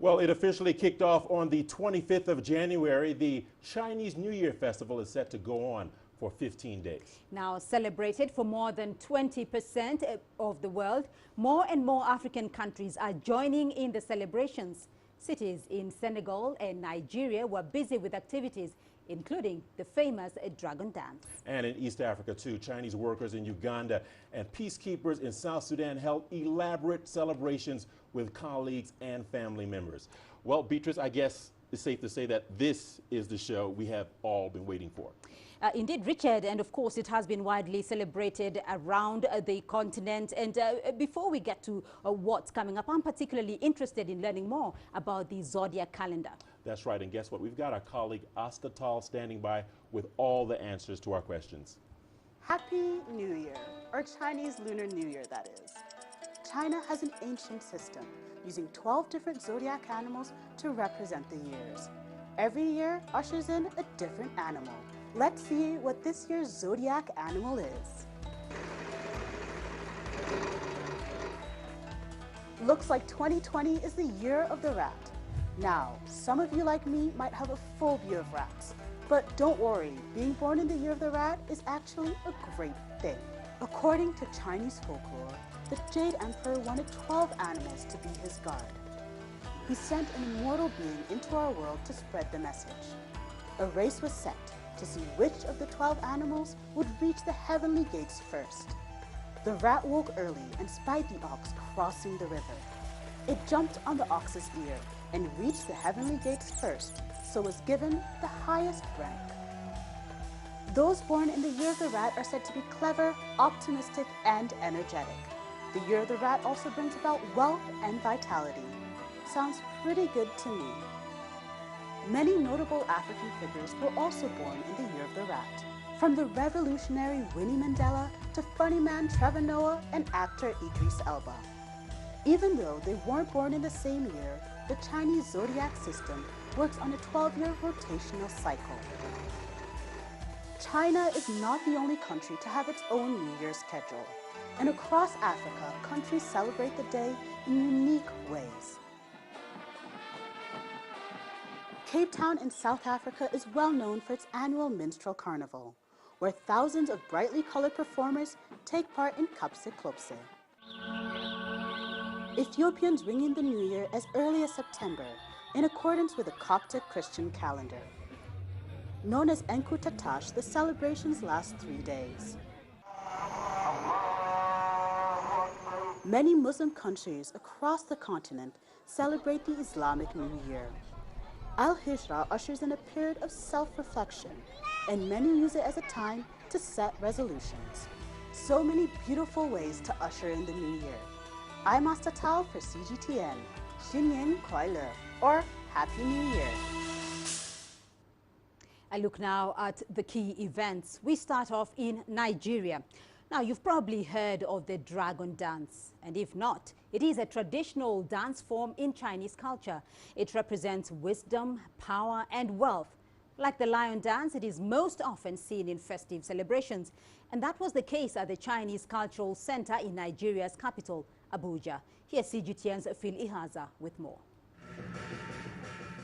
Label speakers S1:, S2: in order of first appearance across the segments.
S1: Well, it officially kicked off on the 25th of January. The Chinese New Year Festival is set to go on for 15 days.
S2: Now celebrated for more than 20% of the world, more and more African countries are joining in the celebrations. Cities in Senegal and Nigeria were busy with activities, including the famous Dragon Dance.
S1: And in East Africa, too, Chinese workers in Uganda and peacekeepers in South Sudan held elaborate celebrations with colleagues and family members. Well, Beatrice, I guess it's safe to say that this is the show we have all been waiting for.
S2: Indeed, Richard, and of course it has been widely celebrated around the continent. And before we get to what's coming up, I'm particularly interested in learning more about the zodiac calendar.
S1: That's right, and guess what? We've got our colleague Asta Tal standing by with all the answers to our questions.
S3: Happy New Year, or Chinese Lunar New Year, that is. China has an ancient system using 12 different zodiac animals to represent the years. Every year ushers in a different animal. Let's see what this year's zodiac animal is. Looks like 2020 is the year of the rat. Now, some of you like me might have a phobia of rats, but don't worry, being born in the year of the rat is actually a great thing. According to Chinese folklore, the Jade Emperor wanted 12 animals to be his guard. He sent an immortal being into our world to spread the message. A race was set to see which of the 12 animals would reach the heavenly gates first. The rat woke early and spied the ox crossing the river. It jumped on the ox's ear and reached the heavenly gates first, so was given the highest rank. Those born in the year of the rat are said to be clever, optimistic, and energetic. The year of the rat also brings about wealth and vitality. Sounds pretty good to me. Many notable African figures were also born in the year of the rat, from the revolutionary Winnie Mandela to funny man Trevor Noah and actor Idris Elba. Even though they weren't born in the same year, the Chinese zodiac system works on a 12-year rotational cycle. China is not the only country to have its own New Year's schedule, and across Africa, countries celebrate the day in unique ways. Cape Town in South Africa is well known for its annual minstrel carnival, where thousands of brightly colored performers take part in Kapse Klopse. Ethiopians ring in the New Year as early as September, in accordance with the Coptic Christian calendar. Known as Enkutatash, the celebrations last 3 days. Many Muslim countries across the continent celebrate the Islamic New Year. Al-Hijra ushers in a period of self-reflection, and many use it as a time to set resolutions. So many beautiful ways to usher in the New Year. I'm Asta Tal for CGTN. Xinyan Kuai Le, or Happy New Year.
S2: I look now at the key events. We start off in Nigeria. Now, you've probably heard of the Dragon Dance, and if not, it is a traditional dance form in Chinese culture. It represents wisdom, power, and wealth. Like the Lion Dance, it is most often seen in festive celebrations, and that was the case at the Chinese Cultural Center in Nigeria's capital, Abuja. Here's CGTN's Phil Ihaza with more.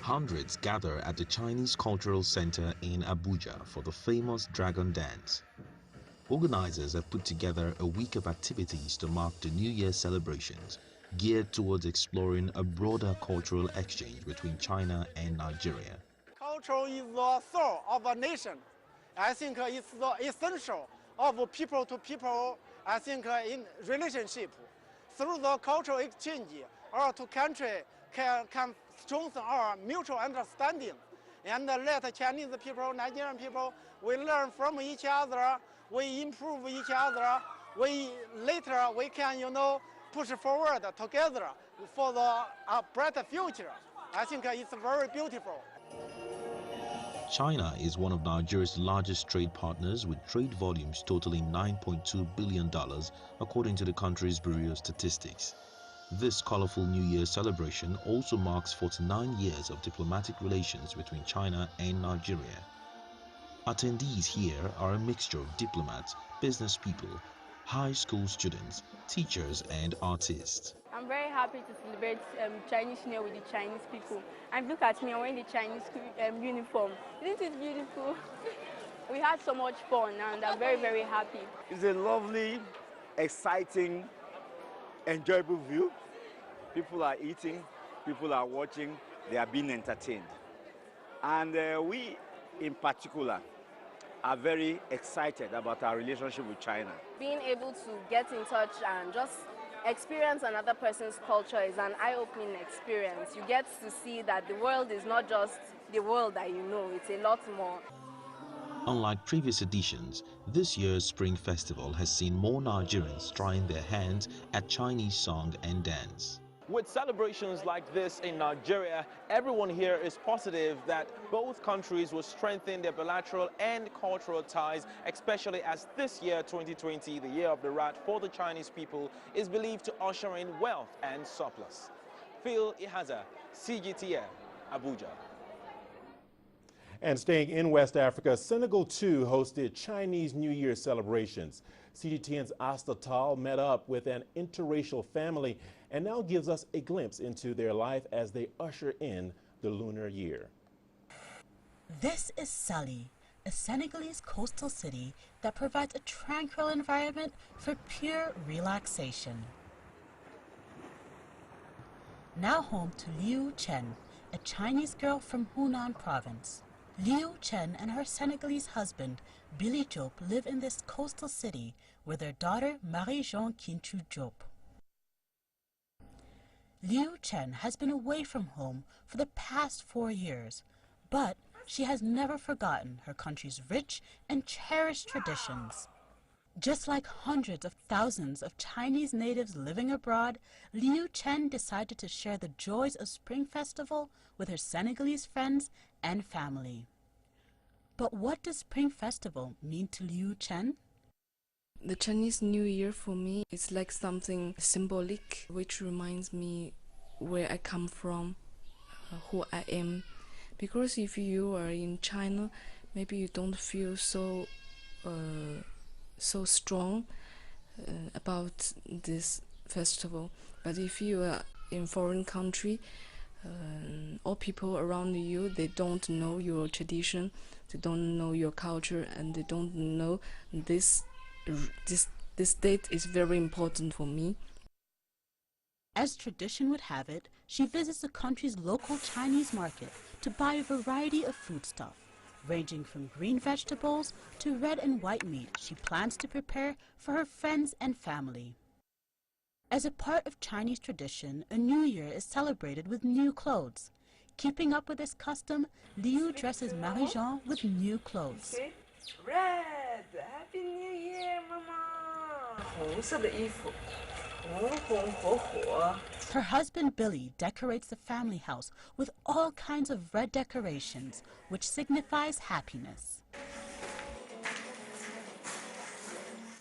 S4: Hundreds gather at the Chinese Cultural Center in Abuja for the famous Dragon Dance. Organizers have put together a week of activities to mark the New Year celebrations, geared towards exploring a broader cultural exchange between China and Nigeria.
S5: Culture is the soul of a nation. I think it's the essential of people to people, I think, in relationship. Through the cultural exchange, our two countries can strengthen our mutual understanding and let Chinese people, Nigerian people, we learn from each other, we improve each other, we can, push forward together for the brighter future. I think it's very beautiful.
S4: China is one of Nigeria's largest trade partners, with trade volumes totaling $9.2 billion, according to the country's Bureau of Statistics. This colorful New Year celebration also marks 49 years of diplomatic relations between China and Nigeria. Attendees here are a mixture of diplomats, business people, high school students, teachers, and artists.
S6: I'm very happy to celebrate Chinese New Year with the Chinese people. And look at me, I'm wearing the Chinese uniform. Isn't it beautiful? We had so much fun and I'm very, very happy.
S7: It's a lovely, exciting, enjoyable view. People are eating, people are watching, they are being entertained. And we, in particular, are very excited about our relationship with China.
S8: Being able to get in touch and just experience another person's culture is an eye-opening experience. You get to see that the world is not just the world that you know, it's a lot more.
S4: Unlike previous editions, this year's Spring Festival has seen more Nigerians trying their hands at Chinese song and dance.
S9: With celebrations like this in Nigeria, everyone here is positive that both countries will strengthen their bilateral and cultural ties, especially as this year, 2020, the year of the rat for the Chinese people, is believed to usher in wealth and surplus. Phil Ihaza, CGTN, Abuja.
S1: And staying in West Africa, Senegal too hosted Chinese New Year celebrations. CGTN's Asta Tal met up with an interracial family and now gives us a glimpse into their life as they usher in the lunar year.
S10: This is Sali, a Senegalese coastal city that provides a tranquil environment for pure relaxation. Now home to Liu Chen, a Chinese girl from Hunan province. Liu Chen and her Senegalese husband, Billy Diop, live in this coastal city with their daughter, Marie-Jean Kintu Diop. Liu Chen has been away from home for the past 4 years, but she has never forgotten her country's rich and cherished traditions. Just like hundreds of thousands of Chinese natives living abroad, Liu Chen decided to share the joys of Spring Festival with her Senegalese friends and family. But what does Spring Festival mean to Liu Chen?
S11: The Chinese New Year for me is like something symbolic, which reminds me where I come from, who I am. Because if you are in China, maybe you don't feel so strong about this festival. But if you are in foreign country, all people around you, they don't know your tradition, they don't know your culture, and they don't know this date is very important for me.
S10: As tradition would have it, she visits the country's local Chinese market to buy a variety of foodstuff, ranging from green vegetables to red and white meat she plans to prepare for her friends and family. As a part of Chinese tradition, a new year is celebrated with new clothes. Keeping up with this custom, Liu dresses Marie-Jean with new clothes.
S12: Red! Happy New Year, Mama! 红色的衣服，红红火火。
S10: Her husband Billy decorates the family house with all kinds of red decorations, which signifies happiness.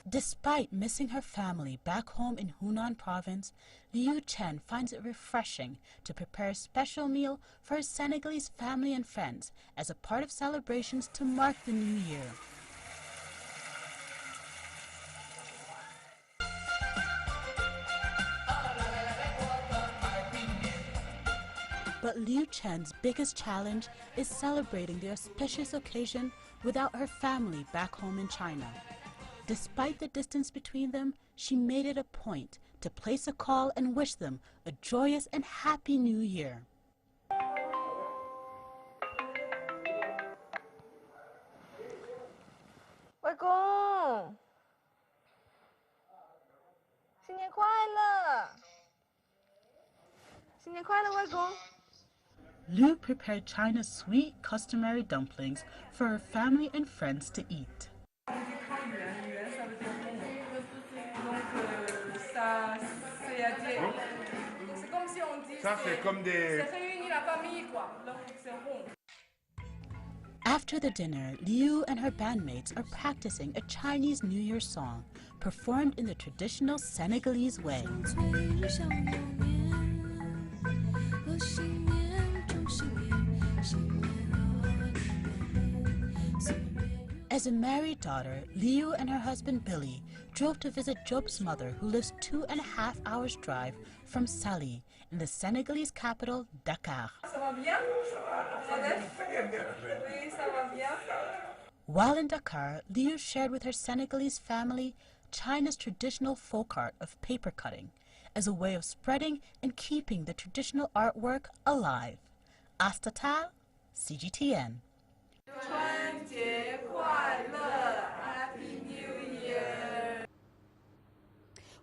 S10: Despite missing her family back home in Hunan province, Liu Chen finds it refreshing to prepare a special meal for her Senegalese family and friends as a part of celebrations to mark the new year. But Liu Chen's biggest challenge is celebrating the auspicious occasion without her family back home in China. Despite the distance between them, she made it a point to place a call and wish them a joyous and happy new year.
S12: 外公，新年快乐！新年快乐，外公！
S10: Liu prepared China's sweet customary dumplings for her family and friends to eat. After the dinner, Liu and her bandmates are practicing a Chinese New Year song performed in the traditional Senegalese way. As a married daughter, Liu and her husband Billy drove to visit Job's mother, who lives 2.5 hours drive from Saly in the Senegalese capital, Dakar. While in Dakar, Liu shared with her Senegalese family China's traditional folk art of paper cutting as a way of spreading and keeping the traditional artwork alive. Astatal, CGTN.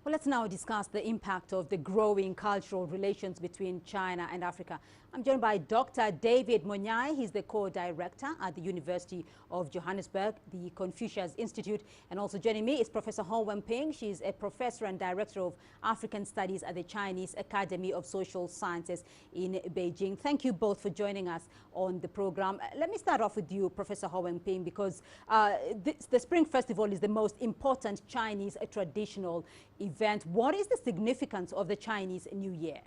S2: Well, let's now discuss the impact of the growing cultural relations between China and Africa. I'm joined by Dr. David Monyai. He's the co-director at the University of Johannesburg, the Confucius Institute. And also joining me is Professor Ho Wenping. She's a professor and director of African Studies at the Chinese Academy of Social Sciences in Beijing. Thank you both for joining us on the program. Let me start off with you, Professor Ho Wenping, because the Spring Festival is the most important Chinese traditional event. What is the significance of the Chinese New Year?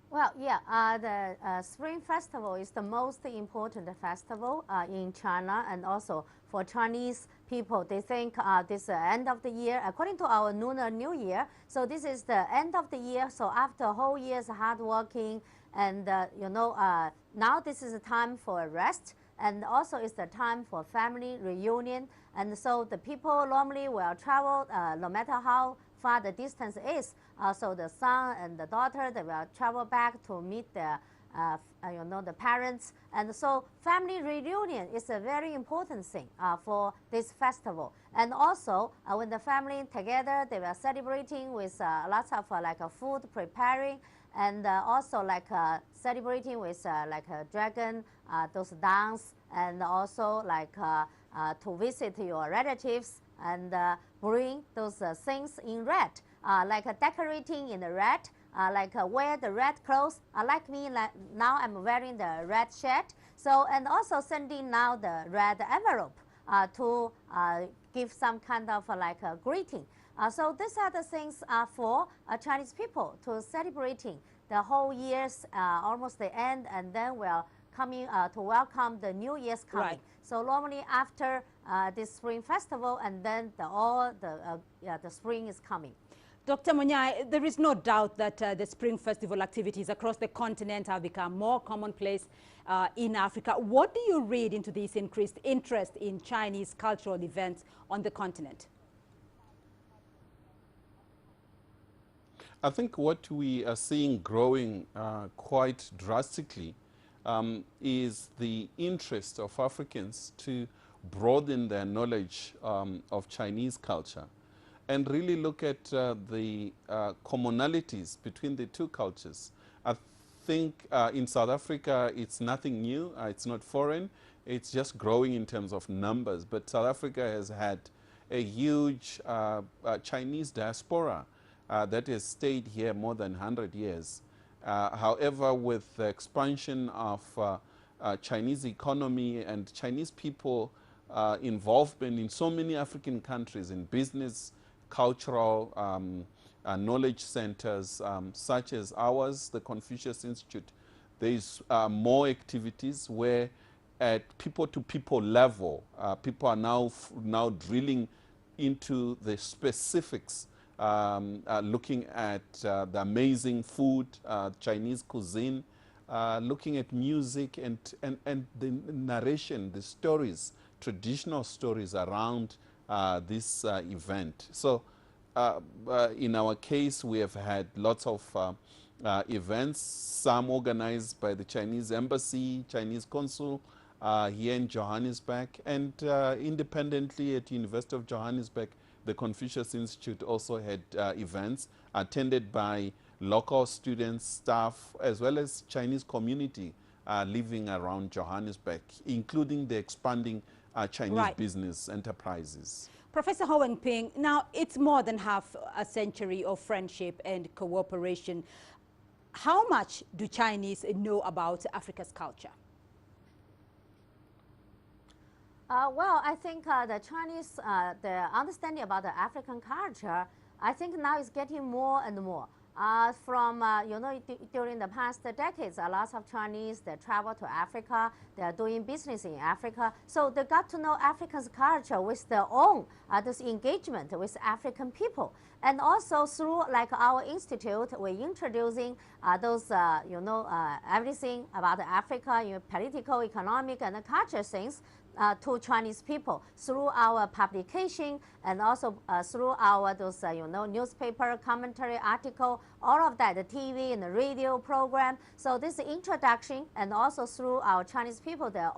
S13: Well, yeah, the Spring Festival is the most important festival in China, and also for Chinese people. They think this is the end of the year, according to our Lunar New Year. So this is the end of the year. So after a whole year's hard working, and now this is a time for rest, and also it's the time for family reunion. And so the people normally will travel no matter how far the distance is. So the son and the daughter, they will travel back to meet their, the parents. And so family reunion is a very important thing for this festival. And also when the family together, they were celebrating with lots of food preparing, and also celebrating with a dragon, those dance, and also to visit your relatives and bring those things in red, decorating in the red, wear the red clothes. Like me, now I'm wearing the red shirt. So, and also sending now the red envelope to give some kind of a greeting. So these are the things for Chinese people to celebrating the whole year's almost the end, and then we're coming to welcome the New Year's coming.
S2: Right.
S13: So normally after this Spring Festival, and then the spring is coming.
S2: Dr. Monyai, there is no doubt that the Spring Festival activities across the continent have become more commonplace in Africa. What do you read into this increased interest in Chinese cultural events on the continent?
S14: I think what we are seeing growing quite drastically is the interest of Africans to broaden their knowledge of Chinese culture and really look at the commonalities between the two cultures. I think in South Africa it's nothing new, it's not foreign, it's just growing in terms of numbers, but South Africa has had a huge Chinese diaspora that has stayed here more than 100 years. However, with the expansion of Chinese economy and Chinese people involvement in so many African countries in business, cultural, knowledge centers such as ours, the Confucius Institute, there is more activities where at people-to-people level, people are now drilling into the specifics, looking at the amazing food, Chinese cuisine, looking at music and the narration, the stories, traditional stories around this event. So in our case, we have had lots of events, some organized by the Chinese Embassy, Chinese Consul here in Johannesburg, and independently at University of Johannesburg, the Confucius Institute also had events attended by local students, staff, as well as Chinese community living around Johannesburg, including the expanding Chinese business enterprises.
S2: Professor Ho Wenping, now it's more than half a century of friendship and cooperation. How much do Chinese know about Africa's culture?
S13: Well, I think the Chinese, the understanding about the African culture, I think now is getting more and more. During the past decades, a lot of Chinese, they travel to Africa, they are doing business in Africa. So they got to know Africa's culture with their own, this engagement with African people. And also through like our institute, we're introducing everything about Africa, political, economic, and culture things to Chinese people through our publication and also through our newspaper commentary article, all of that, the TV and the radio program. So this introduction, and also through our Chinese people, they're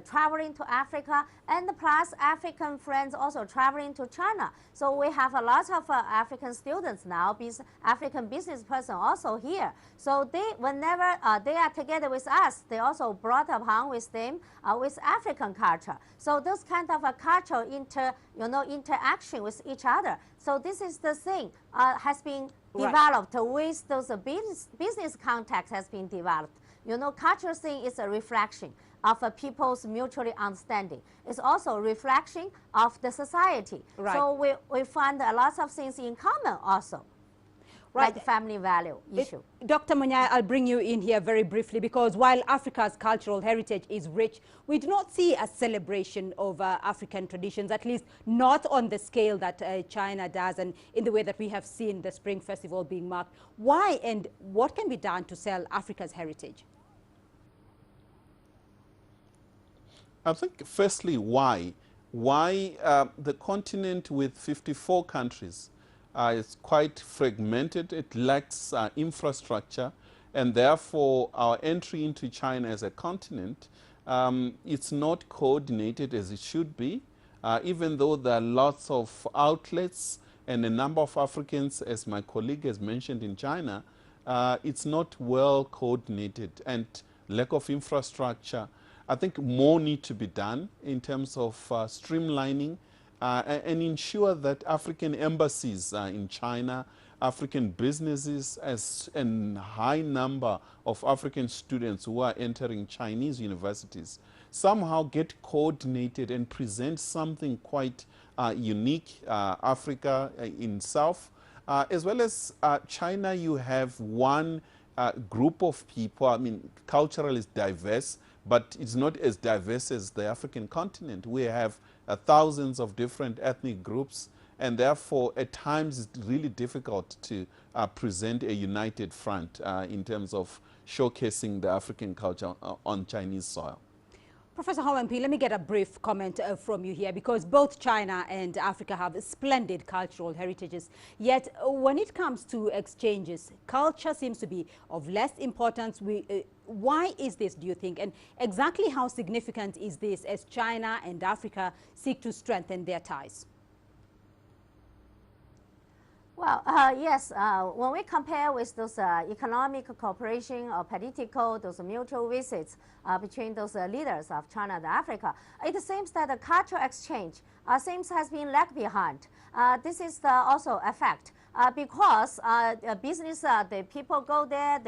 S13: traveling to Africa, and plus African friends also traveling to China. So we have a lot of African students now, African business person also here. So whenever they are together with us, they also brought upon with them with African culture. So this kind of a cultural interaction with each other. So this is the thing has been developed with those business contacts has been developed. Cultural thing is a reflection of people's mutually understanding. It's also a reflection of the society. Right. So we find a lot of things in common also. Right. Like family value issue.
S2: Dr. Munyai, I'll bring you in here very briefly, because while Africa's cultural heritage is rich, we do not see a celebration of African traditions, at least not on the scale that China does and in the way that we have seen the Spring Festival being marked. Why, and what can be done to sell Africa's heritage?
S14: I think firstly, why? Why the continent with 54 countries is quite fragmented. It lacks infrastructure, and therefore our entry into China as a continent, it's not coordinated as it should be, even though there are lots of outlets and a number of Africans, as my colleague has mentioned in China, it's not well coordinated and lack of infrastructure. I think more need to be done in terms of streamlining and ensure that African embassies in China, African businesses, as a high number of African students who are entering Chinese universities, somehow get coordinated and present something quite unique, Africa in South. As well as China, you have one group of people, I mean, culturally is diverse, but it's not as diverse as the African continent. We have thousands of different ethnic groups, and therefore at times it's really difficult to present a united front in terms of showcasing the African culture on Chinese soil.
S2: Professor Hong Wen-Ping, let me get a brief comment from you here, because both China and Africa have splendid cultural heritages. Yet when it comes to exchanges, culture seems to be of less importance. Why is this, do you think? And exactly how significant is this as China and Africa seek to strengthen their ties?
S13: Well, yes, when we compare with those economic cooperation or political, those mutual visits between those leaders of China and Africa, it seems that the cultural exchange seems has been left behind. This is also a fact because business, the people go there,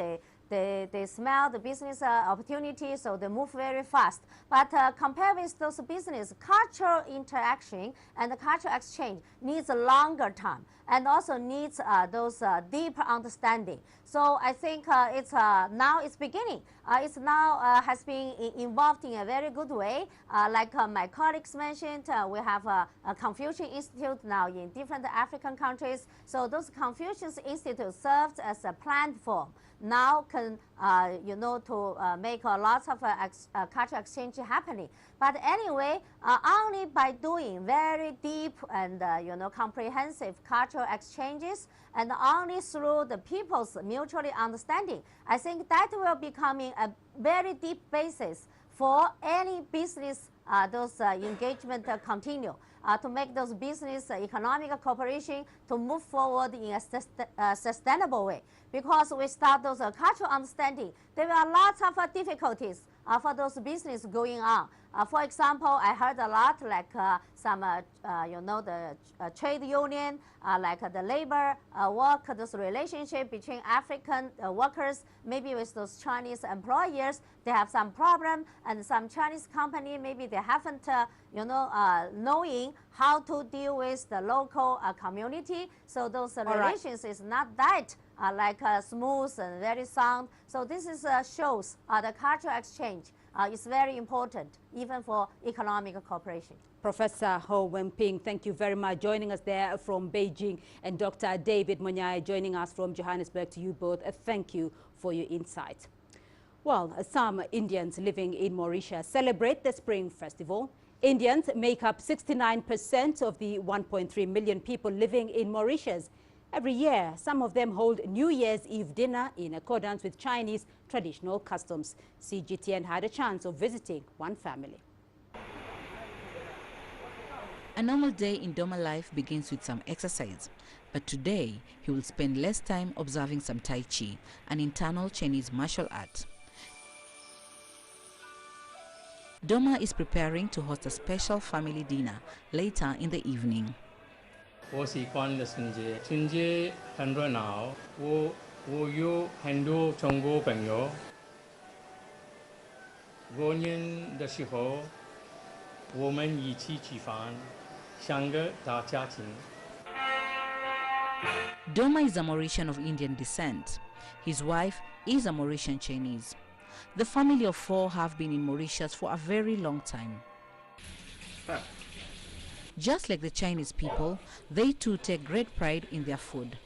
S13: they smell the business opportunity, so they move very fast. But compared with those business, cultural interaction and the cultural exchange needs a longer time and also needs those deeper understanding. So I think now it's beginning. It's now has been involved in a very good way. Like my colleagues mentioned, we have a Confucian Institute now in different African countries. So those Confucian Institutes served as a platform. Now can, to make a lot of cultural exchange happening. But anyway, only by doing very deep and, comprehensive cultural exchanges, and only through the people's mutually understanding, I think that will becoming a very deep basis for any business, those engagement continue. To make those business economic cooperation to move forward in a sustainable way. Because we start those cultural understanding, there are lots of difficulties for those business going on. For example, I heard a lot like some, the trade union, like the labor work, those relationship between African workers, maybe with those Chinese employers, they have some problem, and some Chinese company, maybe they haven't, knowing how to deal with the local community. So those relations is not that like smooth and very sound. So this is shows the cultural exchange is very important, even for economic cooperation.
S2: Professor Ho Wen-ping, thank you very much joining us there from Beijing, and Dr. David Monyai joining us from Johannesburg. To you both, thank you for your insight. Well, some Indians living in Mauritius celebrate the Spring Festival. Indians make up 69% of the 1.3 million people living in Mauritius. Every year, some of them hold New Year's Eve dinner in accordance with Chinese traditional customs. CGTN had a chance of visiting one family.
S15: A normal day in Doma life begins with some exercise, but today he will spend less time observing some Tai Chi, an internal Chinese martial art. Doma is preparing to host a special family dinner later in the evening.
S16: 我喜欢的春节，春节很热闹，我有很多中国朋友。过年的时候，我们一起吃饭，像个大家庭。
S15: Doma is a Mauritian of Indian descent. His wife is a Mauritian Chinese. The family of 4 have been in Mauritius for a very long time. Just like the Chinese people, they too take great pride in their food.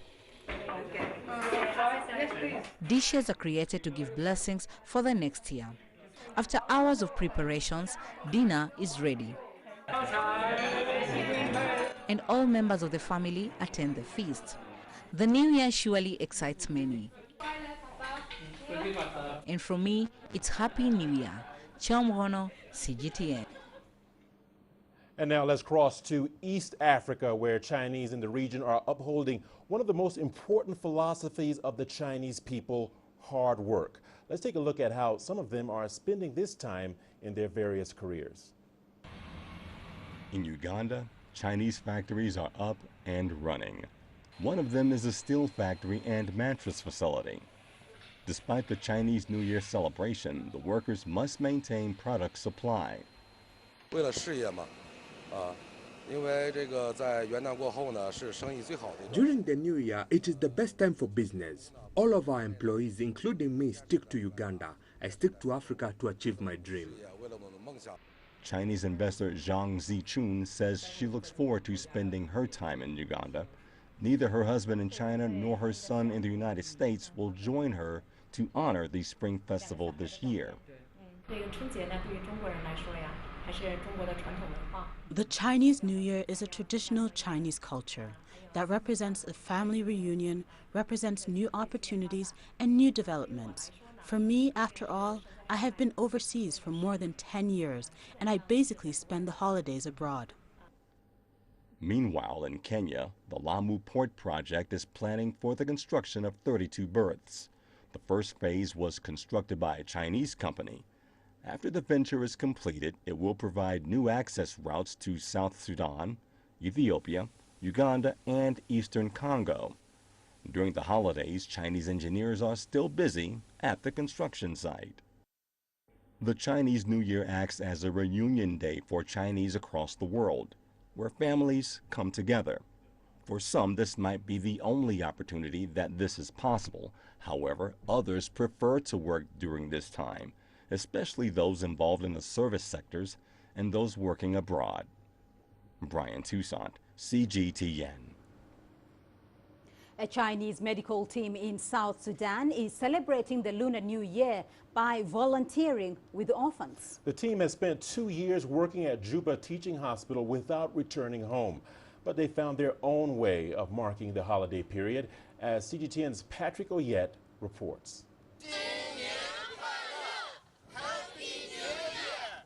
S15: Dishes are created to give blessings for the next year. After hours of preparations, dinner is ready. And all members of the family attend the feast. The new year surely excites many. And from me, it's Happy New Year. Chomrono, CGTN.
S1: And now let's cross to East Africa, where Chinese in the region are upholding one of the most important philosophies of the Chinese people, hard work. Let's take a look at how some of them are spending this time in their various careers.
S17: In Uganda, Chinese factories are up and running. One of them is a steel factory and mattress facility. Despite the Chinese New Year celebration, the workers must maintain product supply.
S18: 为了事业嘛，因为这个在元旦过后呢，是生意最好的一段。
S19: During the new year, it is the best time for business. All of our employees, including me, stick to Uganda. I stick to Africa to achieve my dream.
S17: Chinese investor Zhang Zichun says she looks forward to spending her time in Uganda. Neither her husband in China nor her son in the United States will join her to honor the Spring Festival this year.
S10: The Chinese New Year is a traditional Chinese culture that represents a family reunion, represents new opportunities and new developments. For me, after all, I have been overseas for more than 10 years, and I basically spend the holidays abroad.
S17: Meanwhile, in Kenya, the Lamu Port Project is planning for the construction of 32 berths. The first phase was constructed by a Chinese company. After the venture is completed, it will provide new access routes to South Sudan, Ethiopia, Uganda, and Eastern Congo. During the holidays, Chinese engineers are still busy at the construction site. The Chinese New Year acts as a reunion day for Chinese across the world, where families come together. For some, this might be the only opportunity that this is possible. However, others prefer to work during this time, especially those involved in the service sectors and those working abroad. Brian Toussaint, CGTN.
S2: A Chinese medical team in South Sudan is celebrating the Lunar New Year by volunteering with orphans.
S1: The team has spent 2 years working at Juba Teaching Hospital without returning home. But they found their own way of marking the holiday period, as CGTN's Patrick Oyet reports.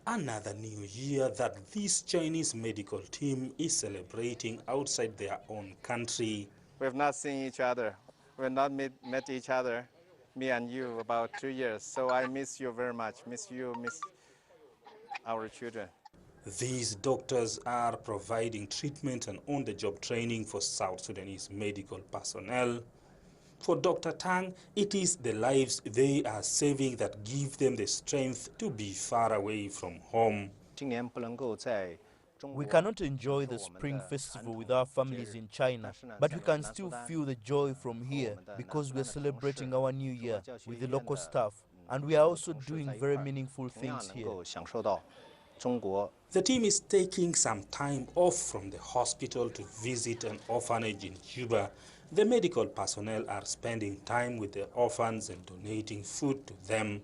S20: Another new year that this Chinese medical team is celebrating outside their own country.
S5: We have not seen each other. We have not met each other, me and you, about 2 years. So I miss you very much. Miss you, miss our children.
S20: These doctors are providing treatment and on-the-job training for South Sudanese medical personnel. For Dr. Tang, it is the lives they are saving that give them the strength to be far away from home.
S5: 今年不能够在
S21: We cannot enjoy the Spring Festival with our families in China, but we can still feel the joy from here because we are celebrating our new year with the local staff, and we are also doing very meaningful things here.
S20: The team is taking some time off from the hospital to visit an orphanage in Juba. The medical personnel are spending time with the orphans and donating food to them.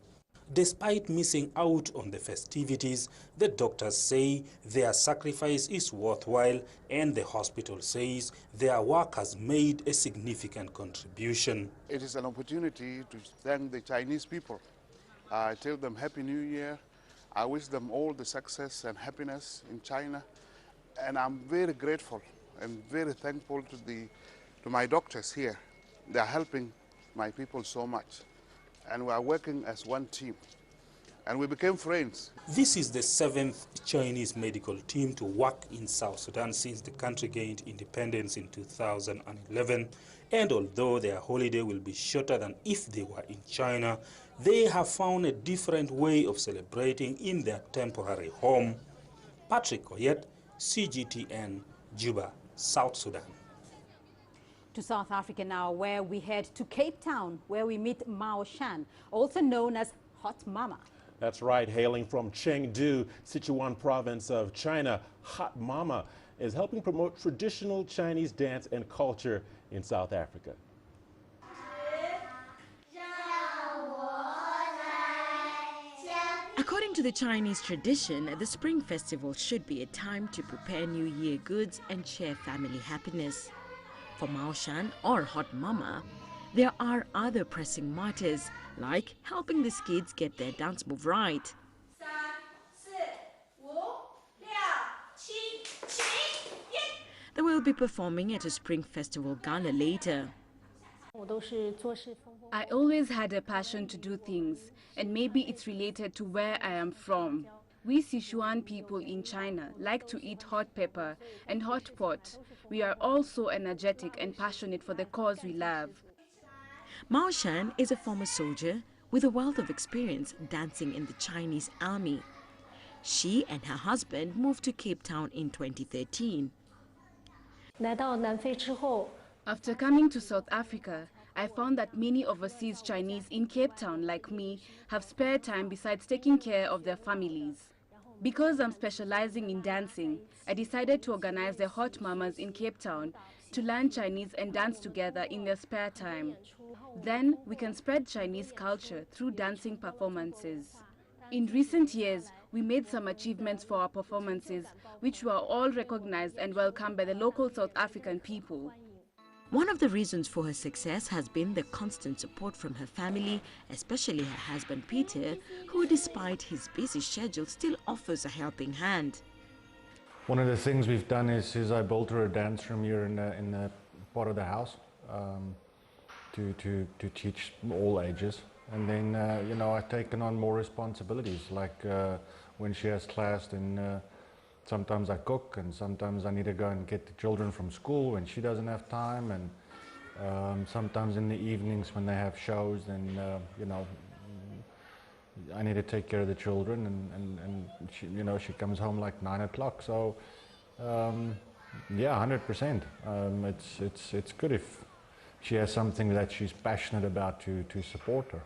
S20: Despite missing out on the festivities, the doctors say their sacrifice is worthwhile, and the hospital says their work has made a significant contribution.
S22: It is an opportunity to thank the Chinese people. I tell them Happy New Year. I wish them all the success and happiness in China. And I'm very grateful and very thankful to my doctors here. They are helping my people so much. And we are working as one team. And we became friends.
S20: This is the 7th Chinese medical team to work in South Sudan since the country gained independence in 2011. And although their holiday will be shorter than if they were in China, they have found a different way of celebrating in their temporary home. Patrick Oyet, CGTN, Juba, South Sudan.
S2: To South Africa now, where we head to Cape Town, where we meet Mao Shan, also known as Hot Mama.
S1: That's right. Hailing from Chengdu, Sichuan province of China, Hot Mama is helping promote traditional Chinese dance and culture in South Africa.
S15: According to the Chinese tradition, the Spring Festival should be a time to prepare New Year goods and share family happiness. For Mao Shan or Hot Mama, there are other pressing matters, like helping these kids get their dance move right. They will be performing at a Spring Festival gala later.
S6: I always had a passion to do things, and maybe it's related to where I am from. We Sichuan people in China like to eat hot pepper and hot pot. We are also energetic and passionate for the cause we love.
S15: Mao Shan is a former soldier with a wealth of experience dancing in the Chinese army. She and her husband moved to Cape Town in 2013.
S6: After coming to South Africa, I found that many overseas Chinese in Cape Town, like me, have spare time besides taking care of their families. Because I'm specializing in dancing, I decided to organize the Hot Mamas in Cape Town to learn Chinese and dance together in their spare time. Then we can spread Chinese culture through dancing performances. In recent years, we made some achievements for our performances, which were all recognized and welcomed by the local South African people.
S15: One of the reasons for her success has been the constant support from her family, especially her husband Peter, who despite his busy schedule still offers a helping hand.
S23: One of the things we've done is I built her a dance room here in the part of the house to teach all ages. And then, you know, I've taken on more responsibilities, like when she has class, then sometimes I cook, and sometimes I need to go and get the children from school when she doesn't have time, and sometimes in the evenings when they have shows, then you know, I need to take care of the children, and she, you know, she comes home like 9 o'clock. So yeah, 100%. It's good if she has something that she's passionate about to support her.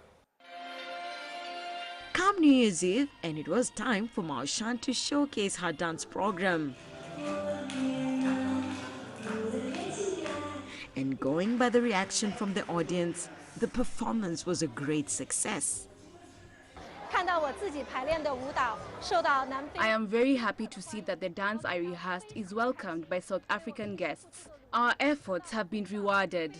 S15: Come New Year's Eve, and it was time for Mao Shan to showcase her dance program. And going by the reaction from the audience, the performance was a great success.
S6: I am very happy to see that the dance I rehearsed is welcomed by South African guests. Our efforts have been rewarded.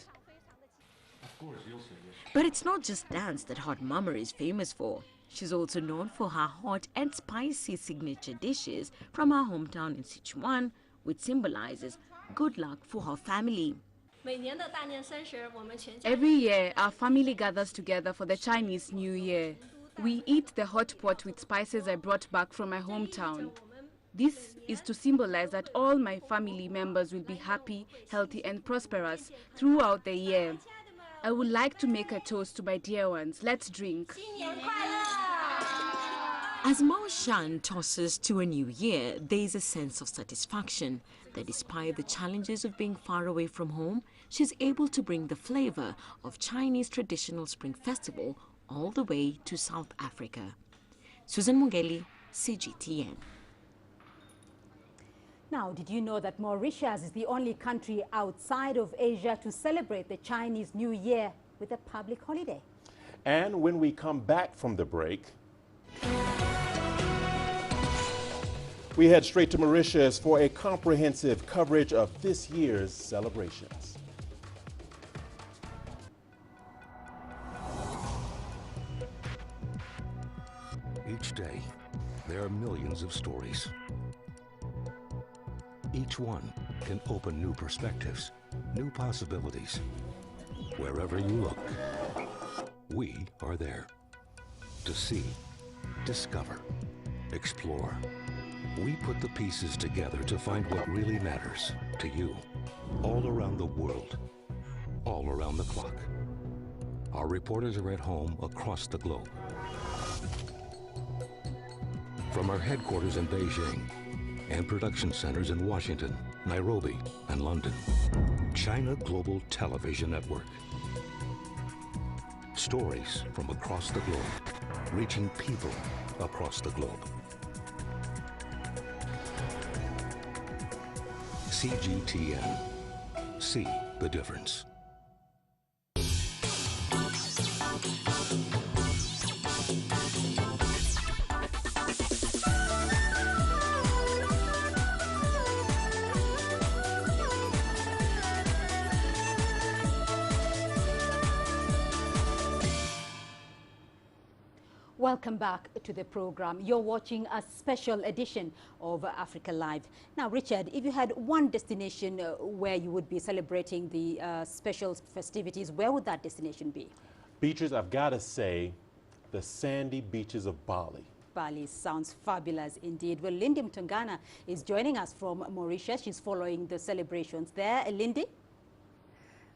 S15: But it's not just dance that Hot Mama is famous for. She's also known for her hot and spicy signature dishes from her hometown in Sichuan, which symbolizes good luck for her family.
S6: Every year, our family gathers together for the Chinese New Year. We eat the hot pot with spices I brought back from my hometown. This is to symbolize that all my family members will be happy, healthy and prosperous throughout the year. I would like to make a toast to my dear ones. Let's drink.
S15: As Mao Shan tosses to a new year, there is a sense of satisfaction that despite the challenges of being far away from home, she's able to bring the flavor of Chinese traditional Spring Festival all the way to South Africa. Susan Mungeli, CGTN.
S2: Now, did you know that Mauritius is the only country outside of Asia to celebrate the Chinese New Year with a public holiday?
S1: And when we come back from the break, we head straight to Mauritius for a comprehensive coverage of this year's celebrations.
S3: Each day, there are millions of stories. Each one can open new perspectives, new possibilities. Wherever you look, we are there to see, discover, explore. We put the pieces together to find what really matters to you, all around the world, all around the clock. Our reporters are at home across the globe. From our headquarters in Beijing and production centers in Washington, Nairobi, and London, China Global Television Network. Stories from across the globe, reaching people across the globe. CGTN. See the difference.
S2: Welcome back to the program. You're watching a special edition of Africa Live. Now, Richard, if you had one destination where you would be celebrating the special festivities, where would that destination be?
S1: Beatrice, I've got to say, the sandy beaches of Bali.
S2: Bali sounds fabulous indeed. Well, Lindy Mtongana is joining us from Mauritius. She's following the celebrations there. Lindy?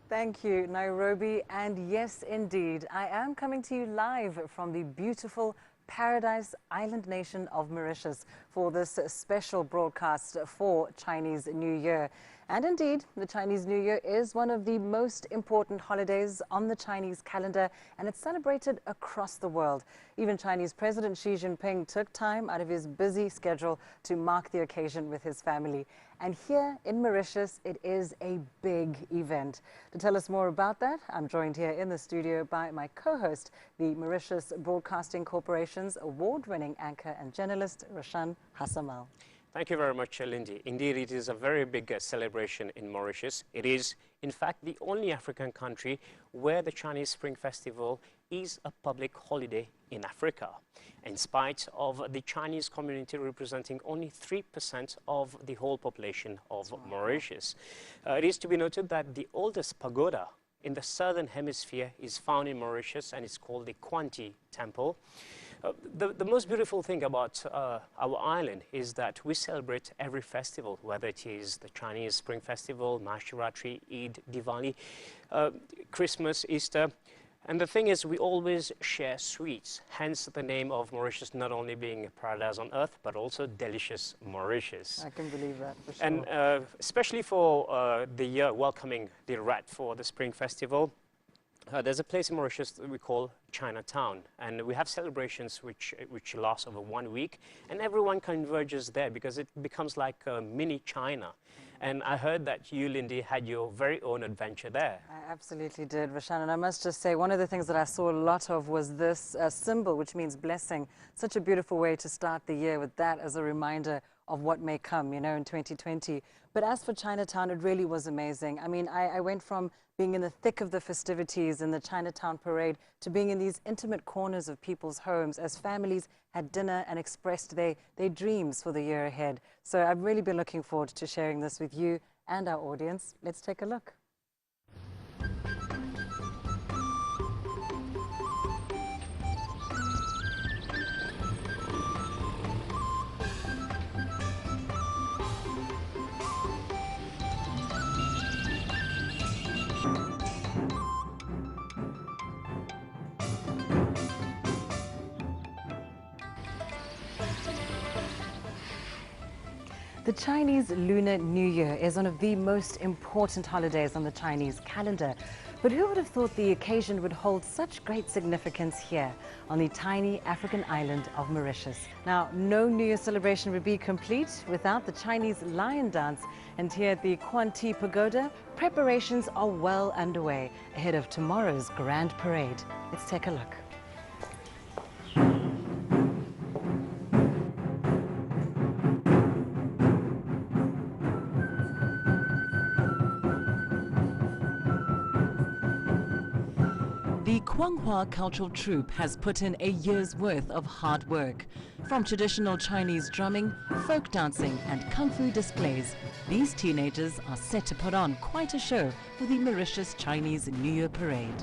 S7: Thank you, Nairobi. And yes, indeed, I am coming to you live from the beautiful Paradise Island nation of Mauritius for this special broadcast for Chinese New Year. And indeed, the Chinese New Year is one of the most important holidays on the Chinese calendar, and it's celebrated across the world. Even Chinese President Xi Jinping took time out of his busy schedule to mark the occasion with his family. And here in Mauritius, it is a big event. To tell us more about that, I'm joined here in the studio by my co-host, the Mauritius Broadcasting Corporation's award-winning anchor and journalist, Roshan Hassamal.
S8: Thank you very much, Lindy. Indeed, it is a very big celebration in Mauritius. It is, in fact, the only African country where the Chinese Spring Festival is a public holiday in Africa, in spite of the Chinese community representing only 3% of the whole population of Mauritius. It is to be noted that the oldest pagoda in the southern hemisphere is found in Mauritius, and it's called the Kwanti Temple. The most beautiful thing about our island is that we celebrate every festival, whether it is the Chinese Spring Festival, Mahashivratri, Eid, Diwali, Christmas, Easter. And the thing is, we always share sweets, hence the name of Mauritius not only being paradise on earth, but also delicious Mauritius.
S7: I can believe that, for sure.
S8: And especially for the year welcoming the Rat for the Spring Festival, there's a place in Mauritius that we call Chinatown, and we have celebrations which last over 1 week, and everyone converges there because it becomes like a mini China. And I heard that you, Lindy, had your very own adventure there.
S7: I absolutely did, Roshan, and I must just say one of the things that I saw a lot of was this symbol, which means blessing. Such a beautiful way to start the year with that as a reminder of what may come, you know, in 2020. But as for Chinatown, it really was amazing. I mean, I went from being in the thick of the festivities in the Chinatown parade to being in these intimate corners of people's homes as families had dinner and expressed their dreams for the year ahead. So I've really been looking forward to sharing this with you and our audience. Let's take a look. Chinese Lunar New Year is one of the most important holidays on the Chinese calendar. But who would have thought the occasion would hold such great significance here on the tiny African island of Mauritius? Now, no New Year celebration would be complete without the Chinese lion dance. And here at the Quan Ti Pagoda, preparations are well underway ahead of tomorrow's grand parade. Let's take a look.
S4: The Guanghua Cultural Troupe has put in a year's worth of hard work. From traditional Chinese drumming, folk dancing and kung fu displays, these teenagers are set to put on quite a show for the Mauritius Chinese New Year Parade.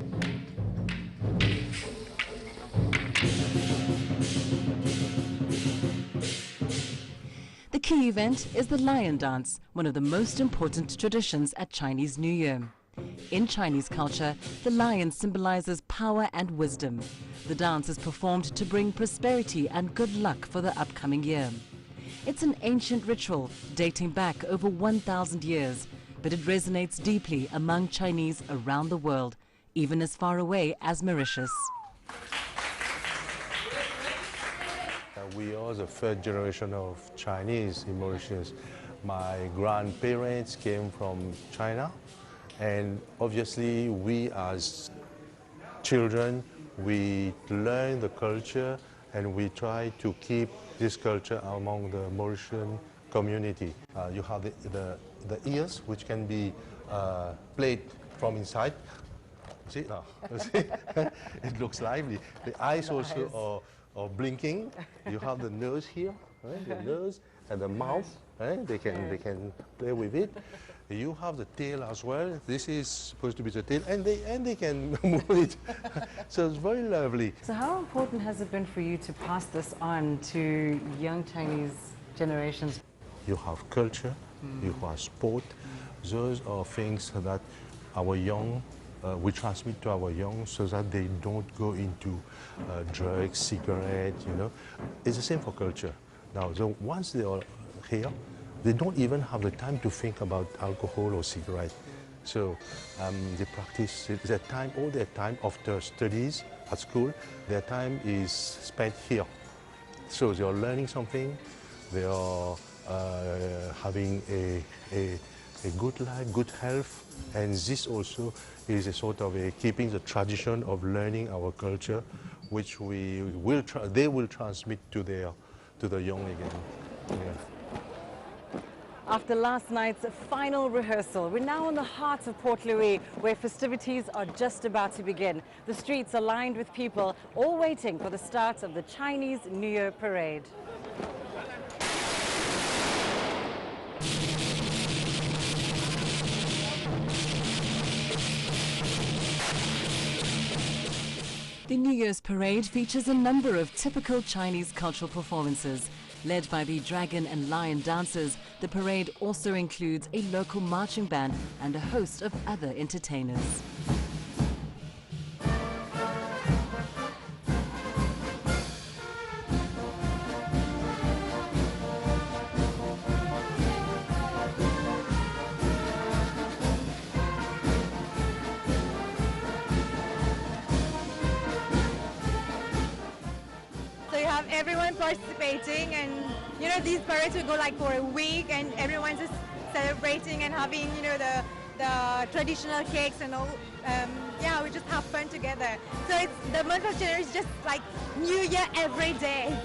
S4: The key event is the lion dance, one of the most important traditions at Chinese New Year. In Chinese culture, the lion symbolizes power and wisdom. The dance is performed to bring prosperity and good luck for the upcoming year. It's an ancient ritual dating back over 1,000 years, but it resonates deeply among Chinese around the world, even as far away as Mauritius.
S9: We are the third generation of Chinese in Mauritius. My grandparents came from China. And obviously, we as children, we learn the culture and we try to keep this culture among the Mauritian community. You have the ears, which can be played from inside. See? No. See? It looks lively. The eyes also are blinking. You have the nose here, right? The nose and the mouth. Right? They can play with it. You have the tail as well. This is supposed to be the tail, and they can move it. So it's very lovely.
S7: So how important has it been for you to pass this on to young Chinese generations?
S9: You have culture, you have sport. Those are things that our young, we transmit to our young so that they don't go into drugs, cigarettes, you know. It's the same for culture. Now, so once they are here, they don't even have the time to think about alcohol or cigarette. So they practice their time, all their time after studies at school, their time is spent here. So they are learning something, they are having a good life, good health, and this also is a sort of keeping the tradition of learning our culture, which they will transmit to the young again. Yeah.
S7: After last night's final rehearsal, we're now in the heart of Port Louis, where festivities are just about to begin. The streets are lined with people, all waiting for the start of the Chinese New Year Parade.
S4: The New Year's Parade features a number of typical Chinese cultural performances. Led by the dragon and lion dancers, the parade also includes a local marching band and a host of other entertainers.
S11: So you have everyone participating, and you know, these parades will go like for a week, and everyone's just celebrating and having, you know, the traditional cakes and all. Yeah, we just have fun together. So it's the month of January is just like New Year every day.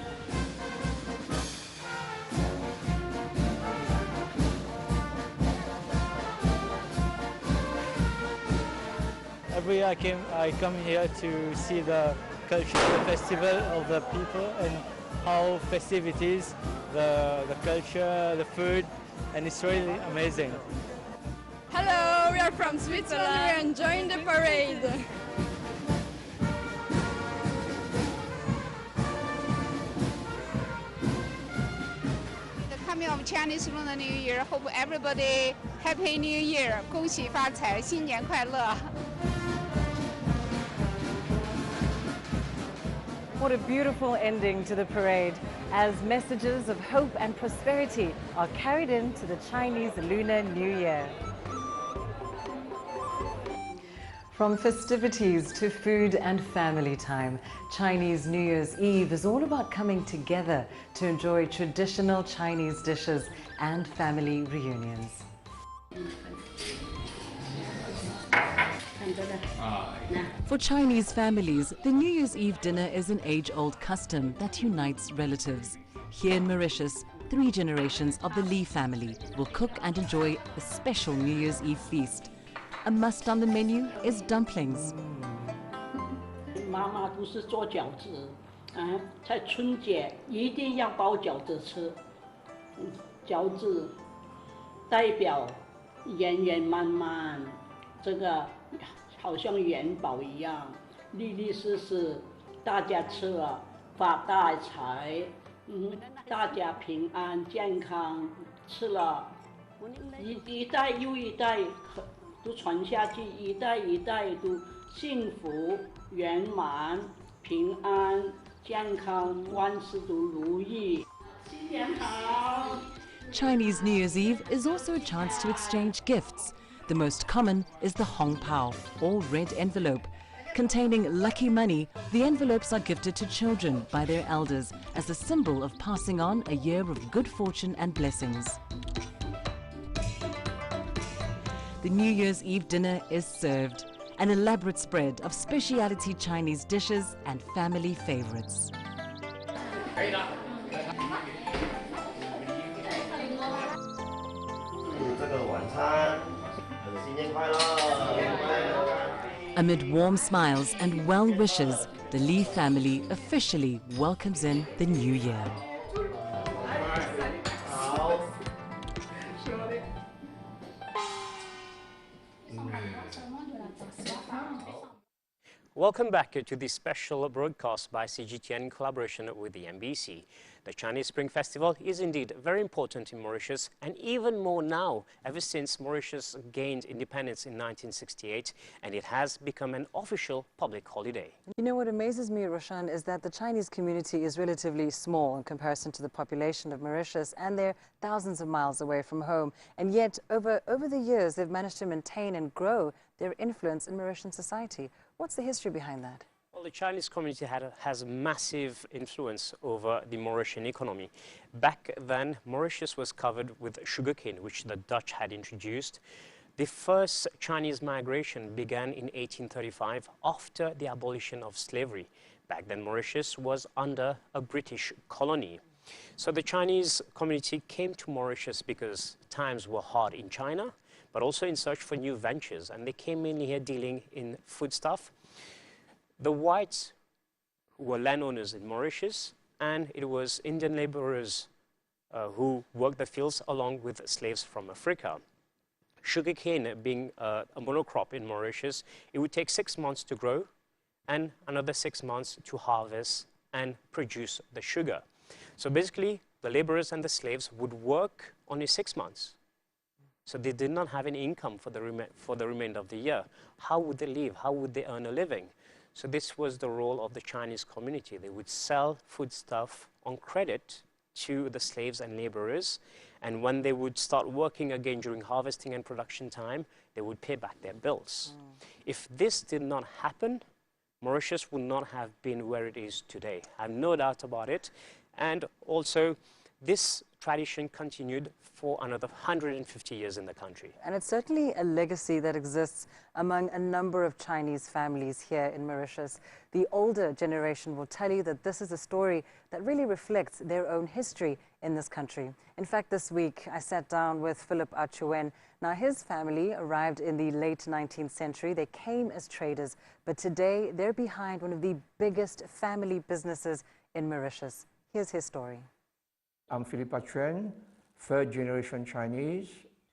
S24: Every year I come here to see the culture, the festival of the people and how festive it is, the culture, the food, and it's really amazing.
S25: Hello, we are from Switzerland. We are enjoying the parade.
S26: The coming of Chinese Lunar New Year, hope everybody Happy New Year, 恭喜发财，新年快乐。
S7: What a beautiful ending to the parade. as messages of hope and prosperity are carried into the Chinese Lunar New Year. From festivities to food and family time, Chinese New Year's Eve is all about coming together to enjoy traditional Chinese dishes and family reunions.
S4: For Chinese families, the New Year's Eve dinner is an age-old custom that unites relatives. Here in Mauritius, 3 generations of the Lee family will cook and enjoy a special New Year's Eve feast. A must on the menu is dumplings.
S12: 妈妈都是做饺子，在春节一定要包饺子吃。饺子代表圆圆满满，这个好像元宝一样，利利实实，大家吃了发大财，大家平安健康，吃了一代又一代。 都传下去，一代一代都幸福、圆满、平安、健康，万事都如意。新年好！
S4: Chinese New Year's Eve is also a chance to exchange gifts. The most common is the Hong Pao, or red envelope. Containing lucky money, the envelopes are gifted to children by their elders as a symbol of passing on a year of good fortune and blessings. The New Year's Eve dinner is served, an elaborate spread of specialty Chinese dishes and family favorites. Amid warm smiles and well wishes, the Lee family officially welcomes in the new year.
S8: Welcome back to this special broadcast by CGTN in collaboration with the MBC. The Chinese Spring Festival is indeed very important in Mauritius, and even more now, ever since Mauritius gained independence in 1968, and it has become an official public holiday.
S7: You know what amazes me, Roshan, is that the Chinese community is relatively small in comparison to the population of Mauritius, and they're thousands of miles away from home. And yet, over the years, they've managed to maintain and grow their influence in Mauritian society. What's the history behind that?
S8: Well, the Chinese community has massive influence over the Mauritian economy. Back then, Mauritius was covered with sugarcane, which the Dutch had introduced. The first Chinese migration began in 1835 after the abolition of slavery. Back then, Mauritius was under a British colony. So the Chinese community came to Mauritius because times were hard in China, but also in search for new ventures, and they came mainly here dealing in foodstuff. The whites were landowners in Mauritius, and it was Indian laborers who worked the fields along with slaves from Africa. Sugarcane being a monocrop in Mauritius, it would take 6 months to grow and another 6 months to harvest and produce the sugar. So basically, the laborers and the slaves would work only 6 months. So they did not have any income for the remainder of the year. How would they live? How would they earn a living? So this was the role of the Chinese community. They would sell foodstuff on credit to the slaves and laborers. And when they would start working again during harvesting and production time, they would pay back their bills. If this did not happen, Mauritius would not have been where it is today. I have no doubt about it. And also, this tradition continued for another 150 years in the country.
S7: And it's certainly a legacy that exists among a number of Chinese families here in Mauritius. The older generation will tell you that this is a story that really reflects their own history in this country. In fact, this week I sat down with Philip Achuen. Now, his family arrived in the late 19th century. They came as traders, but today they're behind one of the biggest family businesses in Mauritius. Here's his story.
S13: I'm Philip Achuen, third-generation Chinese.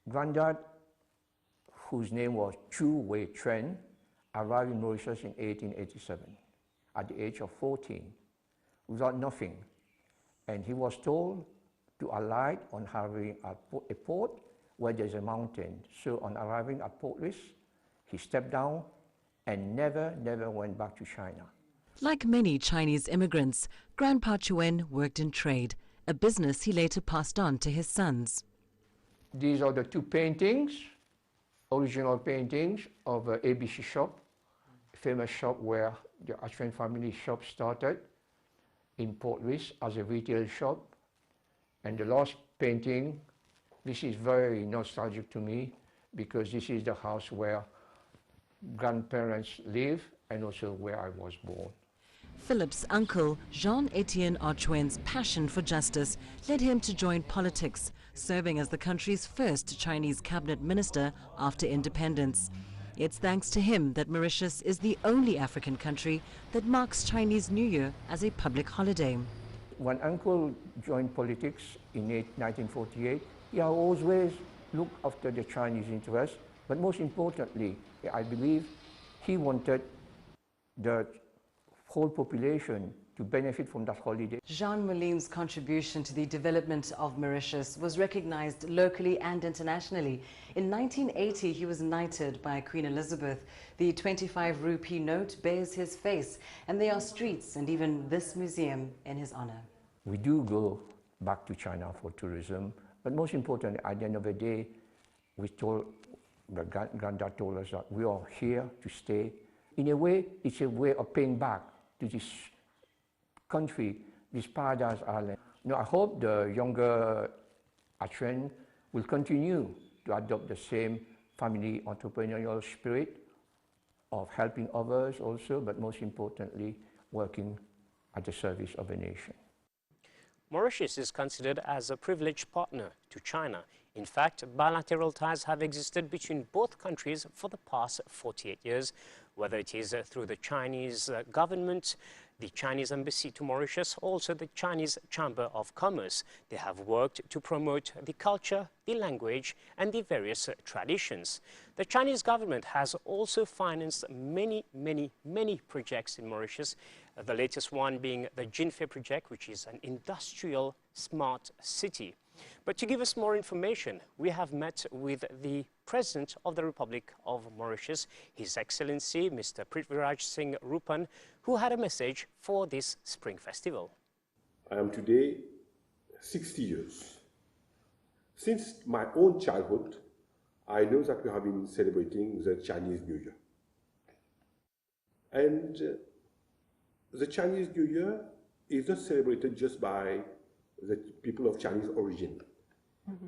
S13: Granddad, whose name was Chu Wei Chuan, arrived in Mauritius in 1887 at the age of 14 without nothing. And he was told to alight on having a port where there's a mountain. So on arriving at Port Louis, he stepped down and never went back to China.
S4: Like many Chinese immigrants, Grandpa Chuen worked in trade, a business he later passed on to his sons.
S13: These are the two paintings, original paintings of ABC shop, a famous shop where the Chuen family shop started in Port Louis as a retail shop. And the last painting, this is very nostalgic to me because this is the house where grandparents live and also where I was born.
S4: Philip's uncle, Jean-Etienne Chuen's passion for justice led him to join politics, serving as the country's first Chinese cabinet minister after independence. It's thanks to him that Mauritius is the only African country that marks Chinese New Year as a public holiday.
S13: When uncle joined politics in 1948, he always looked after the Chinese interests, but most importantly, I believe he wanted the whole population to benefit from that holiday.
S4: Jean Moulin's contribution to the development of Mauritius was recognized locally and internationally. In 1980, he was knighted by Queen Elizabeth. The 25 rupee note bears his face, and there are streets and even this museum in his honor.
S13: We do go back to China for tourism, but most importantly, at the end of the day, the granddad told us that we are here to stay. In a way, it's a way of paying back to this country, this paradise island. I hope the younger Chuen will continue to adopt the same family entrepreneurial spirit of helping others also, but most importantly, working at the service of a nation.
S8: Mauritius is considered as a privileged partner to China. In fact, bilateral ties have existed between both countries for the past 48 years, whether it is through the Chinese government, the Chinese embassy to Mauritius, also the Chinese Chamber of Commerce. They have worked to promote the culture, the language, and the various traditions. The Chinese government has also financed many projects in Mauritius, the latest one being the Jinfei project, which is an industrial smart city. But to give us more information, we have met with the President of the Republic of Mauritius, His Excellency Mr. Prithviraj Singh Rupan, who had a message for this Spring Festival.
S10: I am today 60 years. Since my own childhood, I know that we have been celebrating the Chinese New Year. And the Chinese New Year is not celebrated just by the people of Chinese origin.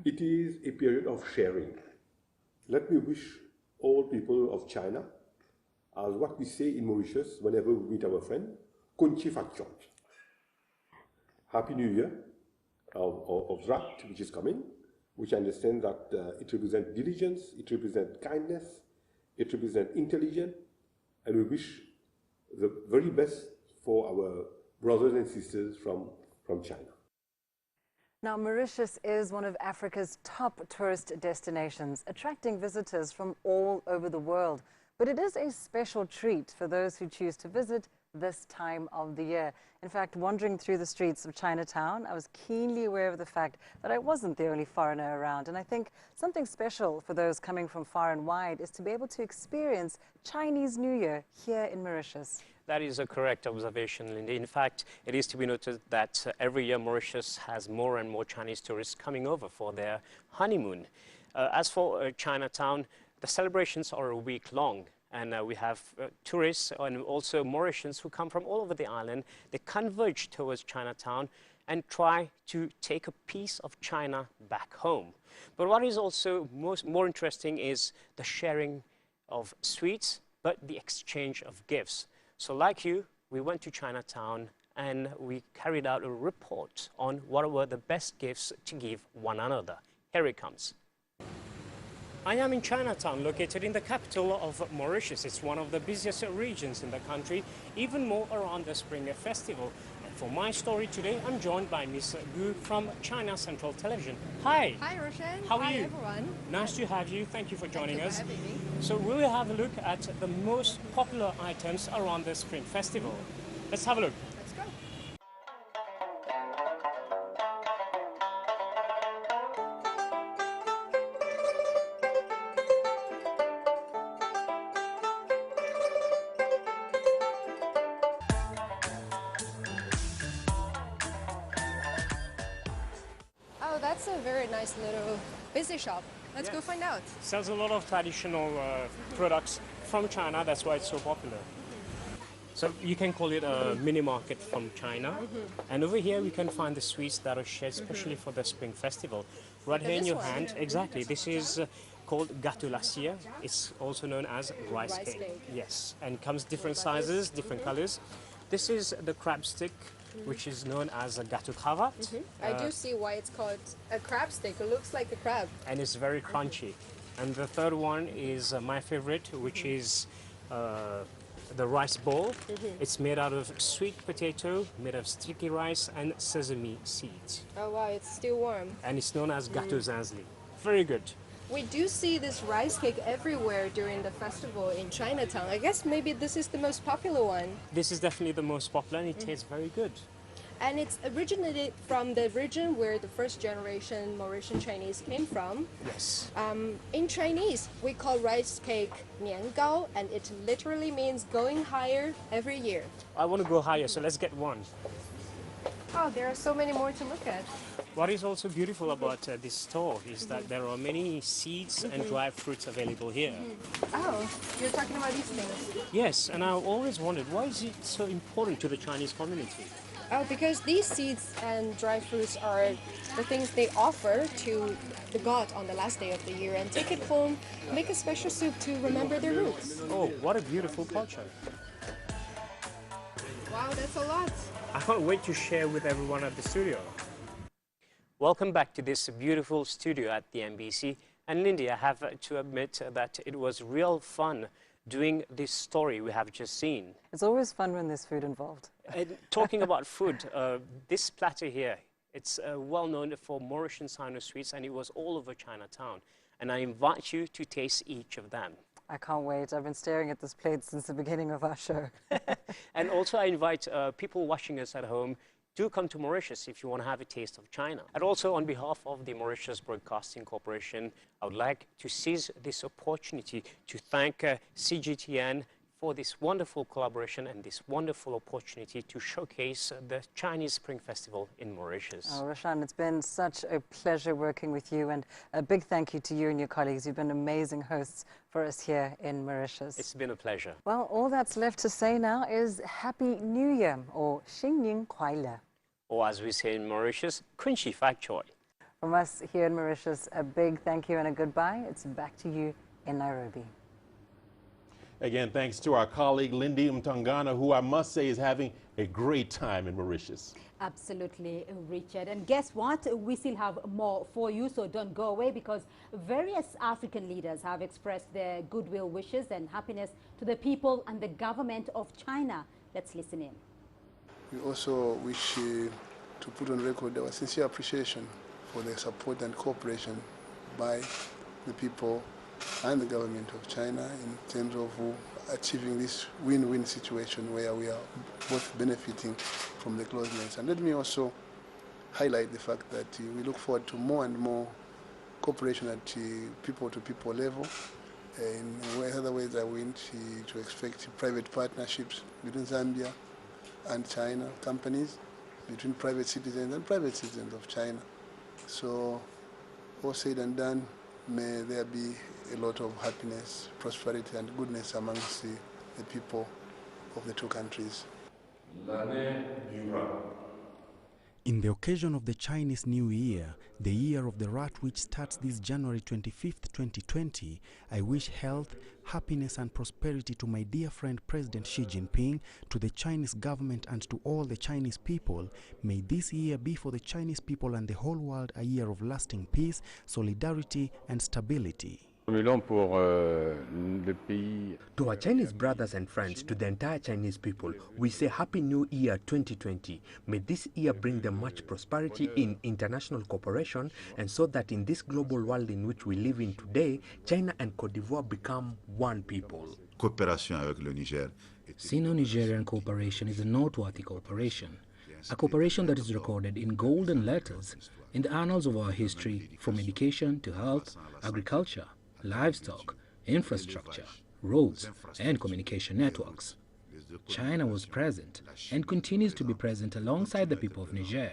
S10: It is a period of sharing. Let me wish all people of China, as what we say in Mauritius whenever we meet our friend, Kunchi Fatchon. Happy New Year of Rat, which is coming, which I understand that it represents diligence, it represents kindness, it represents intelligence, and we wish the very best for our brothers and sisters from China.
S7: Now, Mauritius is one of Africa's top tourist destinations, attracting visitors from all over the world. But it is a special treat for those who choose to visit this time of the year. In fact, wandering through the streets of Chinatown, I was keenly aware of the fact that I wasn't the only foreigner around. And I think something special for those coming from far and wide is to be able to experience Chinese New Year here in Mauritius.
S8: That is a correct observation, Lindy. In fact, it is to be noted that every year Mauritius has more and more Chinese tourists coming over for their honeymoon. As for Chinatown, the celebrations are a week long. And we have tourists and also Mauritians who come from all over the island. They converge towards Chinatown and try to take a piece of China back home. But what is also more interesting is the sharing of sweets, but the exchange of gifts. So like you, we went to Chinatown and we carried out a report on what were the best gifts to give one another. Here it comes. I am in Chinatown, located in the capital of Mauritius. It's one of the busiest regions in the country, even more around the Spring Festival. And for my story today, I'm joined by Miss Gu from China Central Television. Hi.
S14: Hi, Roshan.
S8: How are
S14: Hi,
S8: you?
S14: everyone.
S8: Nice to have you. Thank you for joining us.
S14: Thank you for having me.
S8: So we will have a look at the most popular items around the Spring Festival. Let's have a look.
S14: Let's go.
S25: is a very nice little business shop. Let's go find out.
S8: Sells a lot of traditional products from China. That's why it's so popular. So you can call it a mini market from China. And over here we can find the sweets that are shared especially for the Spring Festival. Right here in your hand, exactly. This is called gâteau l'acier. It's also known as rice cake. Yes, and comes different sizes, different colors. This is the crab stick, which is known as a gâteau cravate.
S25: I do see why it's called a crab stick. It looks like a crab.
S8: And it's very crunchy. And the third one is my favorite, which is the rice ball. It's made out of sweet potato, made of sticky rice and sesame seeds.
S25: Oh wow, it's still warm.
S8: And it's known as gâteau zanzli. Very good.
S25: We do see this rice cake everywhere during the festival in Chinatown. I guess maybe this is the most popular one.
S8: This is definitely the most popular and it tastes very good.
S25: And it's originated from the region where the first generation Mauritian Chinese came from.
S8: Yes.
S25: In Chinese, we call rice cake 年糕, and it literally means going higher every year.
S8: I want to go higher, so let's get one.
S25: Oh, there are so many more to look at.
S8: What is also beautiful about this store is that there are many seeds and dried fruits available here.
S25: Oh, you're talking about these things?
S8: Yes, and I always wondered, why is it so important to the Chinese community?
S25: Oh, because these seeds and dry fruits are the things they offer to the god on the last day of the year and take it home, make a special soup to remember their roots.
S8: Oh, what a beautiful culture.
S25: Wow, that's a lot.
S8: I can't wait to share with everyone at the studio. Welcome back to this beautiful studio at the MBC. And Lindy, I have to admit that it was real fun doing this story we have just seen.
S7: It's always fun when there's food involved.
S8: And talking about food, this platter here, it's well known for Mauritian Sino sweets and it was all over Chinatown. And I invite you to taste each of them.
S7: I can't wait. I've been staring at this plate since the beginning of our show.
S8: And also I invite people watching us at home, do come to Mauritius if you want to have a taste of China. And also on behalf of the Mauritius Broadcasting Corporation, I would like to seize this opportunity to thank CGTN for this wonderful collaboration and this wonderful opportunity to showcase the Chinese Spring Festival in Mauritius.
S7: Oh, Roshan, it's been such a pleasure working with you, and a big thank you to you and your colleagues. You've been amazing hosts for us here in Mauritius.
S8: It's been a pleasure.
S7: Well, all that's left to say now is Happy New Year, or Xin Nian Kuai Le.
S8: Or as we say in Mauritius, Kun Shi Fat Choi.
S7: From us here in Mauritius, a big thank you and a goodbye. It's back to you in Nairobi.
S1: Again, thanks to our colleague Lindy Mtangana, who I must say is having a great time in Mauritius.
S2: Absolutely, Richard. And guess what? We still have more for you, so don't go away, because various African leaders have expressed their goodwill wishes and happiness to the people and the government of China. Let's listen in.
S5: We also wish to put on record our sincere appreciation for the support and cooperation by the people and the government of China in terms of achieving this win-win situation where we are both benefiting from the closeness. And let me also highlight the fact that we look forward to more and more cooperation at people-to-people level. In other ways, I want to expect private partnerships between Zambia and China, companies, between private citizens and private citizens of China. So, all said and done, may there be a lot of happiness, prosperity and goodness amongst the people of the two countries.
S14: In the occasion of the Chinese New Year, the year of the rat which starts this January 25th, 2020, I wish health, happiness and prosperity to my dear friend President Xi Jinping, to the Chinese government and to all the Chinese people. May this year be for the Chinese people and the whole world a year of lasting peace, solidarity and stability.
S16: To our Chinese brothers and friends, to the entire Chinese people, we say Happy New Year 2020. May this year bring them much prosperity in international cooperation, and so that in this global world in which we live in today, China and Côte d'Ivoire become one people.
S17: Sino-Nigerian cooperation is a noteworthy cooperation, a cooperation that is recorded in golden letters in the annals of our history, from education to health, agriculture, livestock, infrastructure, roads, and communication networks. China was present and continues to be present alongside the people of Niger.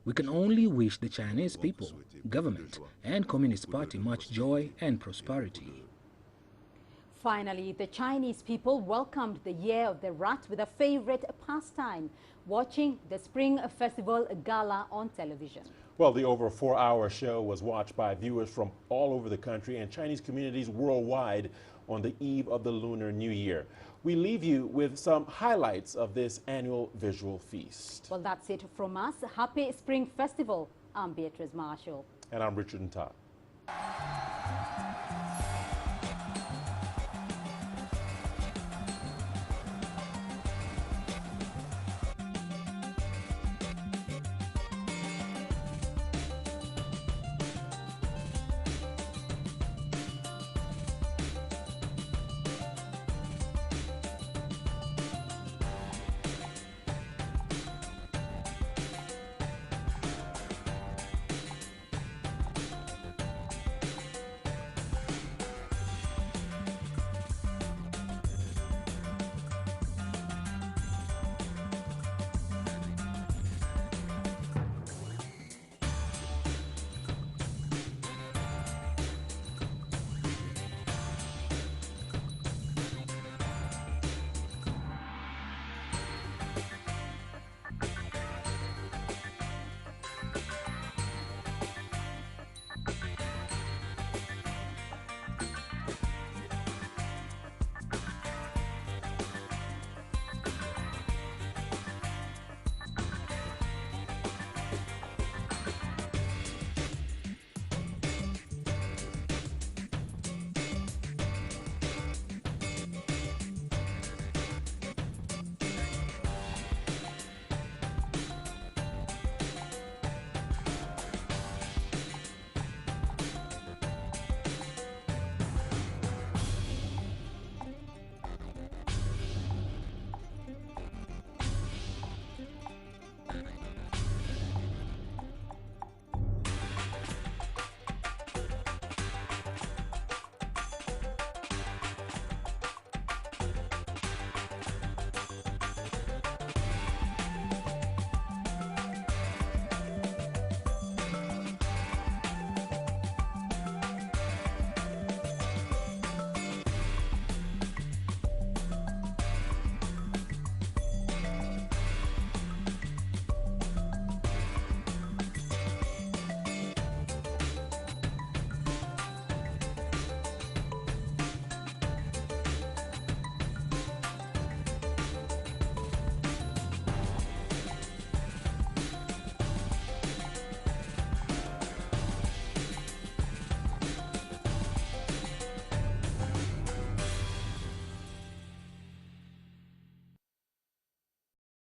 S17: We can only wish the Chinese people, government, and Communist Party much joy and prosperity.
S2: Finally, the Chinese people welcomed the Year of the Rat with a favorite pastime, watching the Spring Festival Gala on television.
S1: Well, the over 4-hour show was watched by viewers from all over the country and Chinese communities worldwide on the eve of the Lunar New Year. We leave you with some highlights of this annual visual feast.
S2: Well, that's it from us. Happy Spring Festival. I'm Beatrice Marshall.
S1: And I'm Richard Nta.